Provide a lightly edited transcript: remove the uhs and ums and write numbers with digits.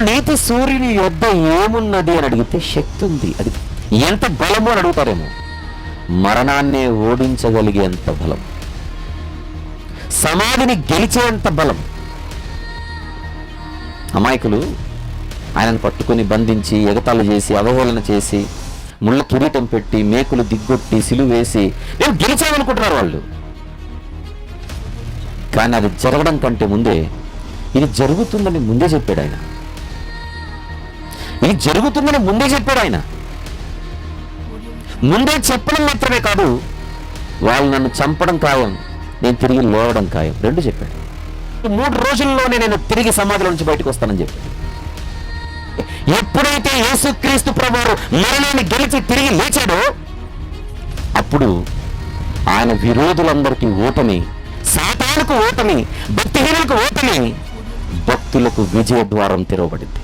నీతి సూర్యుని యొద్ద ఏమున్నది అని అడిగితే శక్తి ఉంది. అది ఎంత బలము అని అడుగుతారేమో. మరణాన్నే ఓడించగలిగేంత బలం, సమాధిని గెలిచేంత బలం. అమాయకులు ఆయనను పట్టుకుని బంధించి ఎగతాళి చేసి అవహేళన చేసి ముళ్ళ కిరీటం పెట్టి మేకులు దిగ్గొట్టి సిలువ వేసి మేము గెలిచామనుకుంటున్నారు వాళ్ళు. కానీ అది జరగడం కంటే ముందే ఇది జరుగుతుందని ముందే చెప్పాడు ఆయన. ఇది జరుగుతుందని ముందే చెప్పాడు ఆయన. ముందే చెప్పడం మాత్రమే కాదు, వాళ్ళు నన్ను చంపడం ఖాయం, నేను తిరిగి లేవడం ఖాయం, రెండు చెప్పాడు. 3 రోజుల్లోనే నేను తిరిగి సమాధిలో నుంచి బయటకు వస్తానని చెప్పాడు. ఎప్పుడైతే యేసుక్రీస్తు ప్రభువు మరణాన్ని గెలిచి తిరిగి లేచాడో అప్పుడు ఆయన విరోధులందరికీ ఓటమి, సాతానుకు ఓటమి, భక్తిహీనులకు ఓటమి, భక్తులకు విజయ ద్వారం తెరవబడింది.